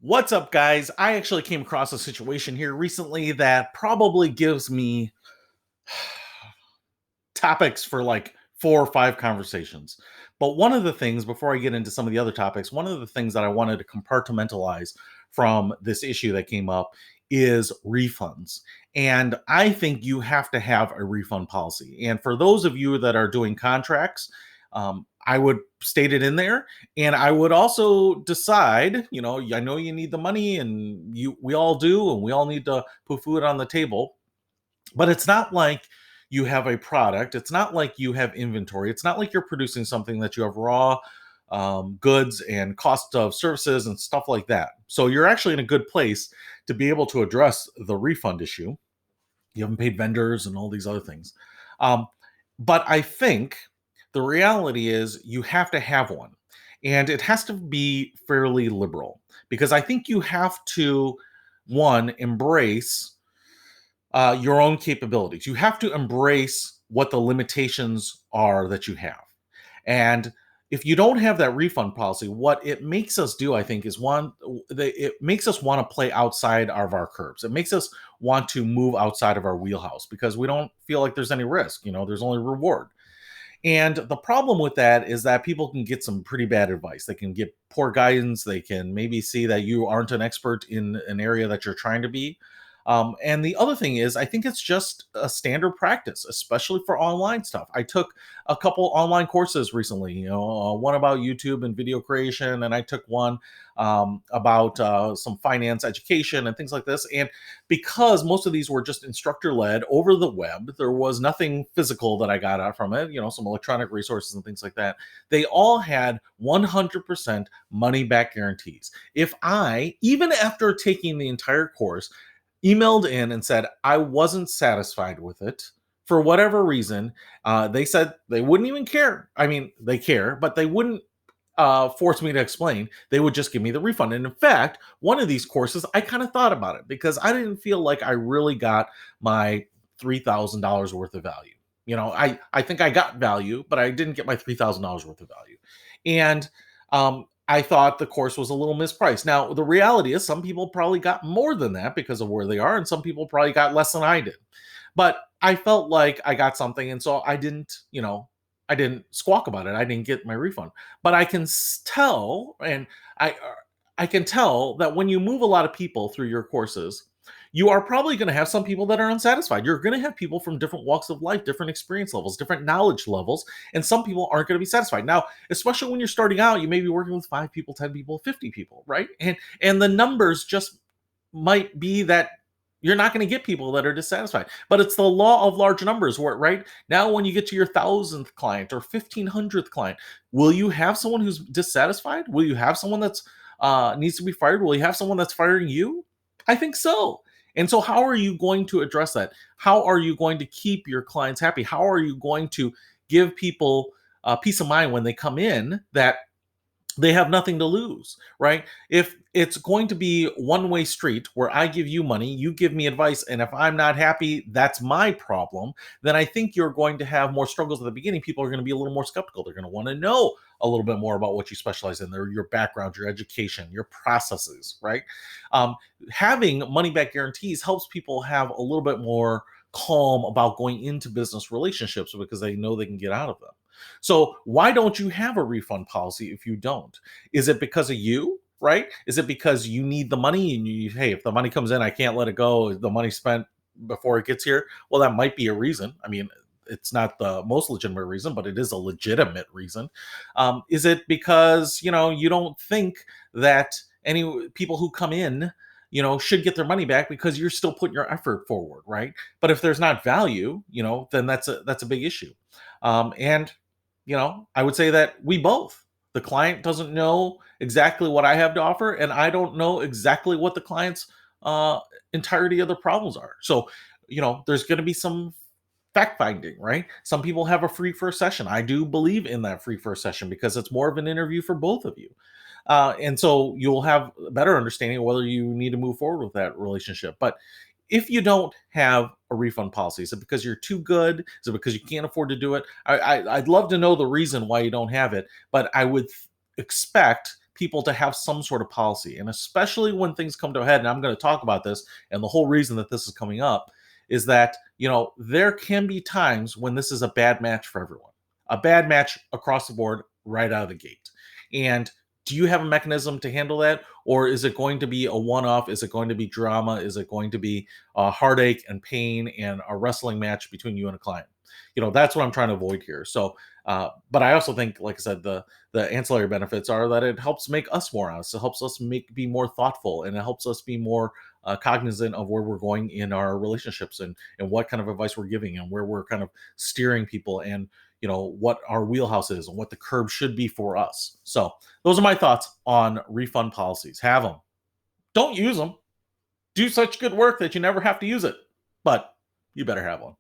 What's up, guys? I actually came across a situation here recently that probably gives me topics for like 4 or 5 conversations. But one of the things, before I get into some of the other topics, one of the things that I wanted to compartmentalize from this issue that came up is refunds. And I think you have to have a refund policy. And for those of you that are doing contracts, I would state it in there, and I would also decide. I know you need the money, and we all do, and we all need to put food on the table. But it's not like you have a product. It's not like you have inventory. It's not like you're producing something that you have raw goods and cost of services and stuff like that. So you're actually in a good place to be able to address the refund issue. You haven't paid vendors and all these other things. Um, but I think the reality is you have to have one. And it has to be fairly liberal, because I think you have to, one, embrace your own capabilities. You have to embrace what the limitations are that you have. And if you don't have that refund policy, what it makes us do, I think, is it makes us want to play outside of our curbs. It makes us want to move outside of our wheelhouse because we don't feel like there's any risk. There's only reward. And the problem with that is that people can get some pretty bad advice. They can get poor guidance. They can maybe see that you aren't an expert in an area that you're trying to be. And the other thing is, I think it's just a standard practice, especially for online stuff. I took a couple online courses recently, one about YouTube and video creation, and I took one about some finance education and things like this. And because most of these were just instructor led over the web, there was nothing physical that I got out from it, some electronic resources and things like that. They all had 100% money back guarantees. If I, even after taking the entire course, emailed in and said I wasn't satisfied with it for whatever reason, they said they wouldn't even care. I mean, they care, but they wouldn't force me to explain. They would just give me the refund. And in fact, one of these courses, I kind of thought about it because I didn't feel like I really got my $3,000 worth of value. I think I got value, but I didn't get my $3,000 worth of value. And I thought the course was a little mispriced. Now, the reality is some people probably got more than that because of where they are, and some people probably got less than I did. But I felt like I got something, and so I didn't squawk about it. I didn't get my refund. But I can tell, and I can tell that when you move a lot of people through your courses, you are probably going to have some people that are unsatisfied. You're going to have people from different walks of life, different experience levels, different knowledge levels, and some people aren't going to be satisfied. Now, especially when you're starting out, you may be working with 5 people, 10 people, 50 people, right? And the numbers just might be that you're not going to get people that are dissatisfied. But it's the law of large numbers, right? Now, when you get to your 1,000th client or 1,500th client, will you have someone who's dissatisfied? Will you have someone that's needs to be fired? Will you have someone that's firing you? I think so. And so, how are you going to address that? How are you going to keep your clients happy? How are you going to give people peace of mind when they come in that they have nothing to lose, right? If it's going to be one-way street where I give you money, you give me advice, and if I'm not happy, that's my problem, then I think you're going to have more struggles at the beginning. People are going to be a little more skeptical. They're going to want to know a little bit more about what you specialize in, your background, your education, your processes, right? Um, Having money back guarantees helps people have a little bit more calm about going into business relationships because they know they can get out of them. So why don't you have a refund policy if you don't? Is it because of you, right? Is it because you need the money and hey, if the money comes in, I can't let it go. The money spent before it gets here. Well, that might be a reason. I mean, it's not the most legitimate reason, but it is a legitimate reason. Is it because, you don't think that any people who come in, should get their money back because you're still putting your effort forward, right? But if there's not value, then that's a big issue. And I would say that we both. The client doesn't know exactly what I have to offer, and I don't know exactly what the client's uh, entirety of the problems are. So, there's going to be some fact finding, right? Some people have a free first session. I do believe in that free first session because it's more of an interview for both of you. And so you'll have a better understanding of whether you need to move forward with that relationship. But if you don't have a refund policy, is it because you're too good? Is it because you can't afford to do it? I'd love to know the reason why you don't have it, but I would expect people to have some sort of policy. And especially when things come to a head, and I'm going to talk about this, and the whole reason that this is coming up is that, there can be times when this is a bad match for everyone, a bad match across the board right out of the gate. And do you have a mechanism to handle that? Or is it going to be a one off? Is it going to be drama? Is it going to be a heartache and pain and a wrestling match between you and a client? That's what I'm trying to avoid here. So, but I also think, like I said, the ancillary benefits are that it helps make us more honest. It helps us be more thoughtful, and it helps us be more cognizant of where we're going in our relationships, and what kind of advice we're giving, and where we're kind of steering people, and what our wheelhouse is and what the curb should be for us. So those are my thoughts on refund policies. Have them. Don't use them. Do such good work that you never have to use it, but you better have one.